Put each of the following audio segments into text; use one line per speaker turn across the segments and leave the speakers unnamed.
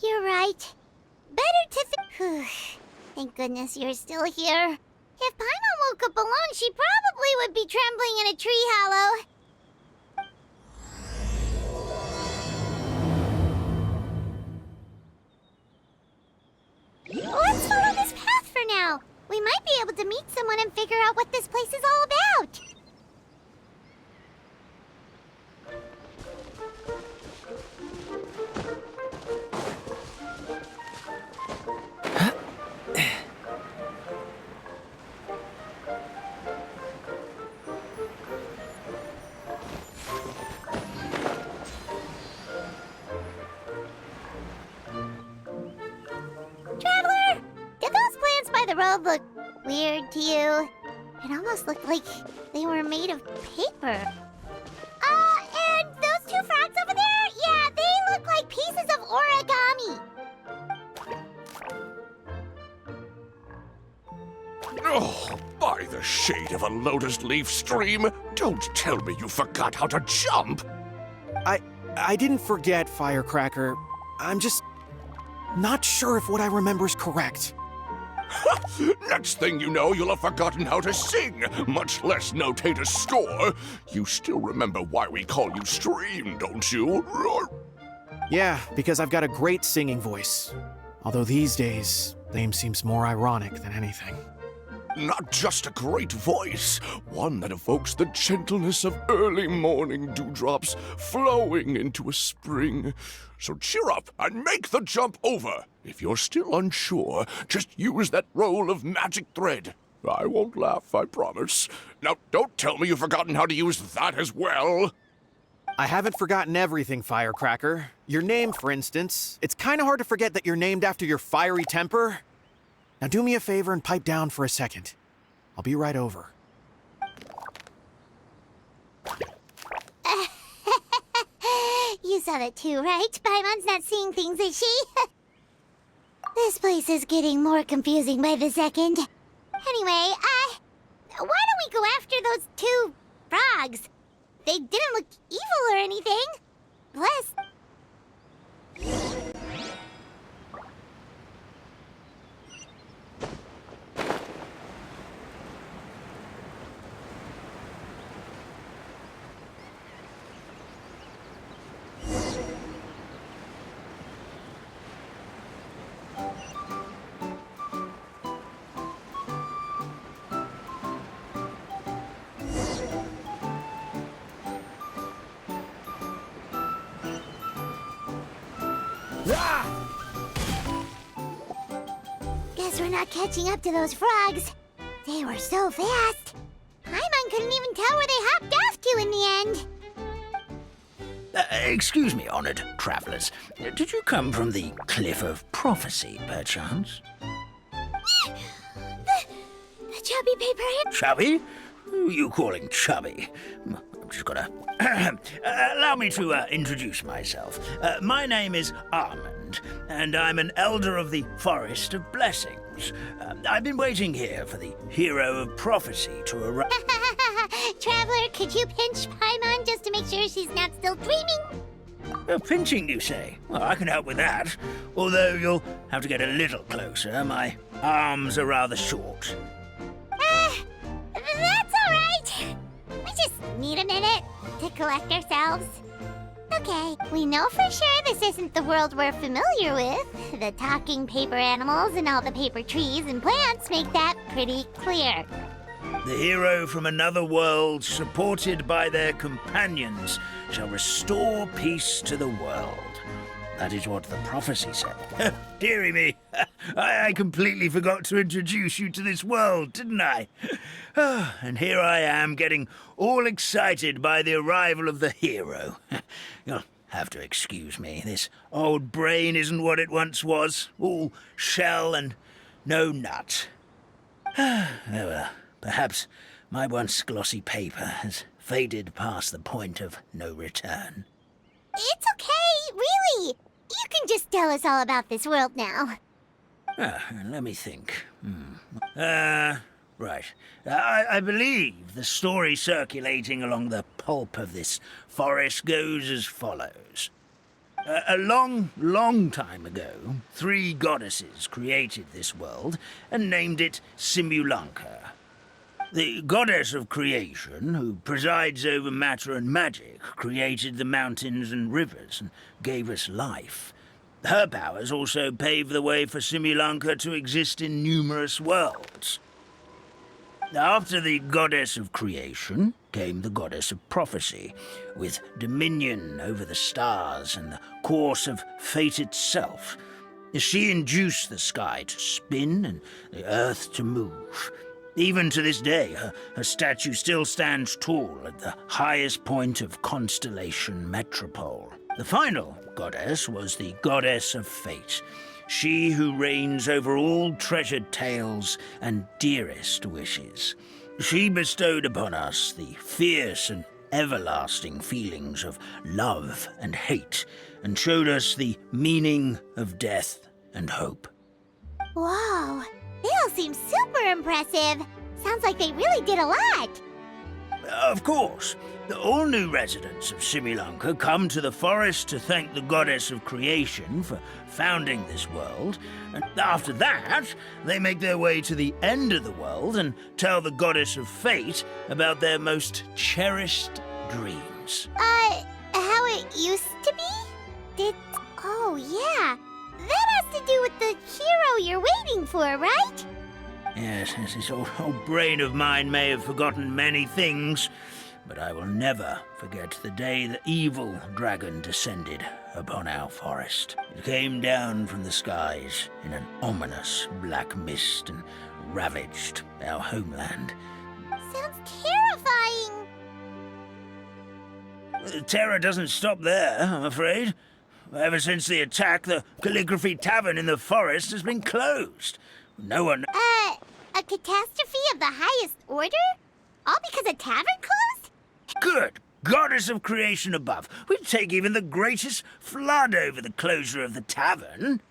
You're right. Better to Thank goodness you're still here. If Paimon woke up alone, she probably would be trembling in a tree hollow. Let's follow this path for now. We might be able to meet someone and figure out what this place is all about. Traveler, did those plants by the road look weird to you? It almost looked like they were made of paper. And those two frogs over there? Yeah, they look like pieces of origami.
Oh, by the shade of a lotus leaf stream, don't tell me you forgot how to jump!
I didn't forget, Firecracker. I'm just not sure if what I remember is correct.
Next thing you know, you'll have forgotten how to sing, much less notate a score. You still remember why we call you Stream, don't you?
Yeah, because I've got a great singing voice. Although these days, name seems more ironic than anything.
Not just a great voice, one that evokes the gentleness of early morning dewdrops flowing into a spring. So cheer up and make the jump over. If you're still unsure, just use that roll of magic thread. I won't laugh, I promise. Now, don't tell me you've forgotten how to use that as well.
I haven't forgotten everything, Firecracker. Your name, for instance. It's kind of hard to forget that you're named after your fiery temper. Now do me a favor and pipe down for a second. I'll be right over.
You saw that too, right? Paimon's not seeing things, is she? This place is getting more confusing by the second. Anyway, why don't we go after those two frogs? They didn't look evil or anything. Plus... Guess we're not catching up to those frogs. They were so fast. Paimon couldn't even tell where they hopped off to in the end.
Excuse me, honored travelers. Did you come from the Cliff of Prophecy, perchance?
The chubby paper hand.
Chubby? Who are you calling chubby? I'm just gonna... Allow me to introduce myself. My name is Almond, and I'm an elder of the Forest of Blessings. I've been waiting here for the Hero of Prophecy to arrive.
Traveler, could you pinch Paimon just to make sure she's not still dreaming?
Pinching, you say? Well, I can help with that. Although you'll have to get a little closer. My arms are rather short.
That's all right. We just need a minute to collect ourselves. Okay, we know for sure this isn't the world we're familiar with. The talking paper animals and all the paper trees and plants make that pretty clear.
The hero from another world, supported by their companions, shall restore peace to the world. That is what the prophecy said. Dearie me, I completely forgot to introduce you to this world, didn't I? And here I am, getting all excited by the arrival of the hero. You'll have to excuse me. This old brain isn't what it once was, all shell and no nut. Oh well, perhaps my once glossy paper has faded past the point of no return.
It's okay, really. You can just tell us all about this world now.
Let me think. Right. I believe the story circulating along the pulp of this forest goes as follows. A long, long time ago, 3 goddesses created this world and named it Simulanka. The goddess of creation, who presides over matter and magic, created the mountains and rivers and gave us life. Her powers also paved the way for Simulanka to exist in numerous worlds. After the goddess of creation came the goddess of prophecy, with dominion over the stars and the course of fate itself. She induced the sky to spin and the earth to move. Even to this day, her statue still stands tall at the highest point of Constellation Metropole. The final goddess was the goddess of fate, she who reigns over all treasured tales and dearest wishes. She bestowed upon us the fierce and everlasting feelings of love and hate, and showed us the meaning of death and hope.
Whoa, they all seem super impressive. Sounds like they really did a lot.
Of course, all new residents of Simulanka come to the forest to thank the goddess of creation for founding this world, and after that, they make their way to the end of the world and tell the goddess of fate about their most cherished dreams.
How it used to be? Oh yeah, that has to do with the hero you're waiting for, right?
Yes, this old brain of mine may have forgotten many things, but I will never forget the day the evil dragon descended upon our forest. It came down from the skies in an ominous black mist and ravaged our homeland.
Sounds terrifying.
The terror doesn't stop there, I'm afraid. Ever since the attack, the Calligraphy Tavern in the forest has been closed. No one...
A catastrophe of the highest order? All because a tavern closed?
Good goddess of creation above. We'd take even the greatest flood over the closure of the tavern.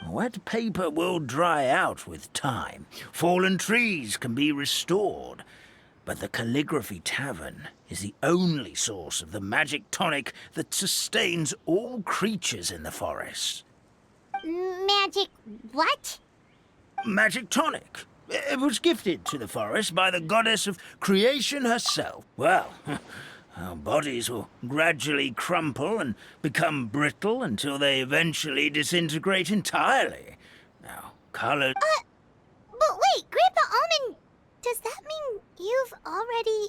Wet paper will dry out with time. Fallen trees can be restored. But the Calligraphy Tavern is the only source of the magic tonic that sustains all creatures in the forest.
Magic what?
Magic tonic. It was gifted to the forest by the goddess of creation herself. Well, our bodies will gradually crumple and become brittle until they eventually disintegrate entirely. Now, color...
But wait, Grandpa Almond, does that mean you've already...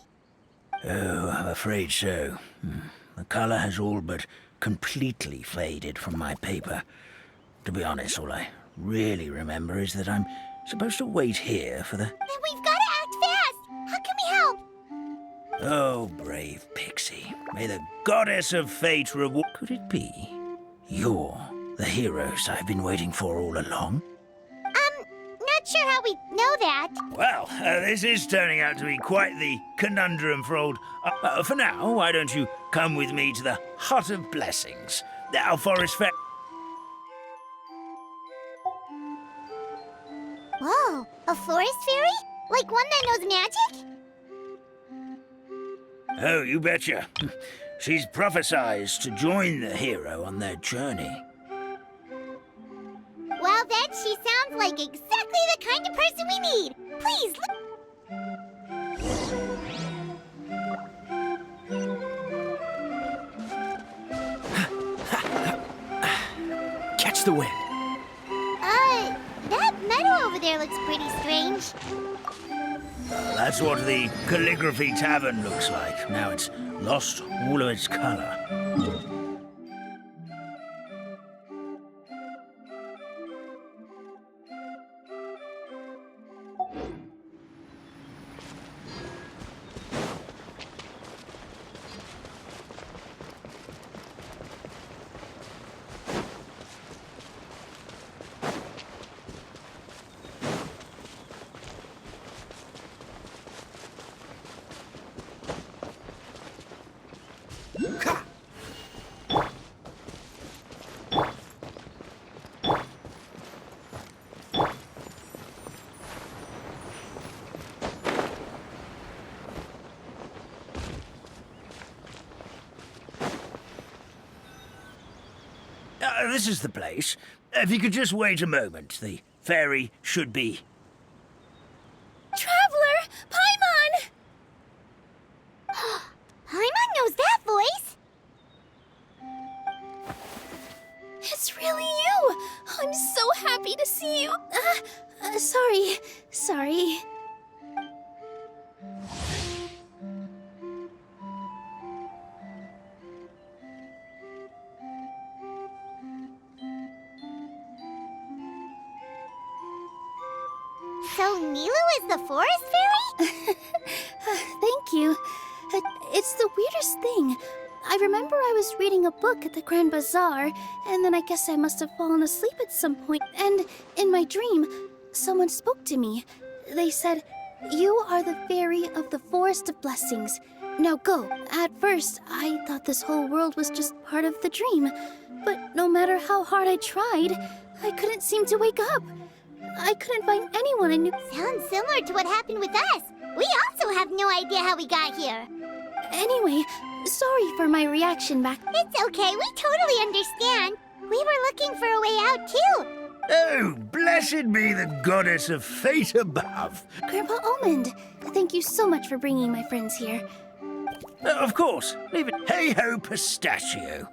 Oh, I'm afraid so. The color has all but completely faded from my paper. To be honest, all I really remember is that I'm supposed to wait here for the...
Then we've got to act fast! How can we help?
Oh, brave Pixie. May the goddess of fate reward... Could it be you're the heroes I've been waiting for all along?
Not sure how we know that.
Well, this is turning out to be quite the conundrum for old... for now, why don't you come with me to the Hut of Blessings? Our forest fair...
Whoa, a forest fairy? Like one that knows magic?
Oh, you betcha. She's prophesized to join the hero on their journey.
Well then, she sounds like exactly the kind of person we need. Please,
Catch the wind.
that meadow over there looks pretty strange.
That's what the Calligraphy Tavern looks like. Now it's lost all of its color. This is the place. If you could just wait a moment, the fairy should be...
Traveler! Paimon! Paimon knows that voice! It's really you! I'm so happy to see you! Sorry. So, Nilu is the forest fairy? Thank you. It's the weirdest thing. I remember I was reading a book at the Grand Bazaar, and then I guess I must have fallen asleep at some point, and in my dream, someone spoke to me. They said, "You are the fairy of the Forest of Blessings. Now go." At first, I thought this whole world was just part of the dream, but no matter how hard I tried, I couldn't seem to wake up. I couldn't find anyone I knew. Sounds similar to what happened with us. We also have no idea how we got here. Anyway, sorry for my reaction back. It's okay, we totally understand. We were looking for a way out, too.
Oh, blessed be the goddess of fate above.
Grandpa Almond, thank you so much for bringing my friends here.
Of course, leave it. Hey-ho, pistachio.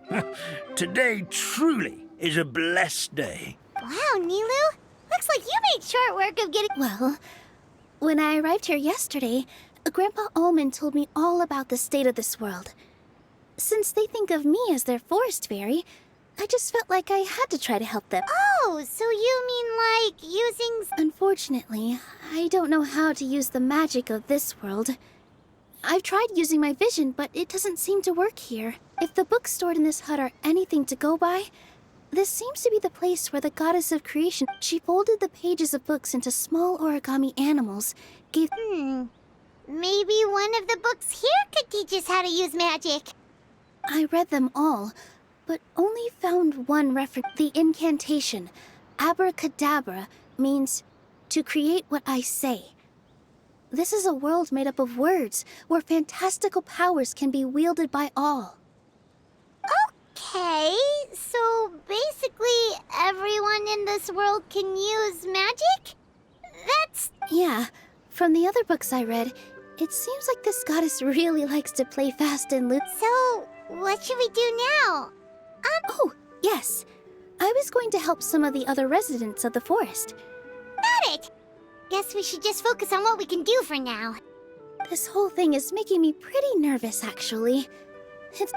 Today truly is a blessed day.
Wow, Nilu. Looks like you made short work of getting... Well, when I arrived here yesterday, Grandpa Almond told me all about the state of this world. Since they think of me as their forest fairy, I just felt like I had to try to help them. Oh, so you mean like using... Unfortunately, I don't know how to use the magic of this world. I've tried using my vision, but it doesn't seem to work here. If the books stored in this hut are anything to go by, this seems to be the place where the goddess of creation... She folded the pages of books into small origami animals, gave... Maybe one of the books here could teach us how to use magic. I read them all, but only found one reference. The incantation, abracadabra, means to create what I say. This is a world made up of words, where fantastical powers can be wielded by all. Okay, so basically everyone in this world can use magic? That's... Yeah, from the other books I read, it seems like this goddess really likes to play fast and loose. So, what should we do now? Oh, yes. I was going to help some of the other residents of the forest. Got it! Guess we should just focus on what we can do for now. This whole thing is making me pretty nervous, actually.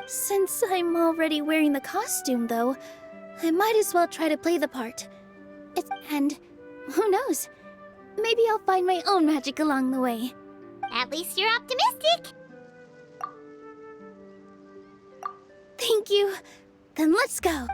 Since I'm already wearing the costume, though, I might as well try to play the part. And who knows? Maybe I'll find my own magic along the way. At least you're optimistic. Thank you. Then let's go.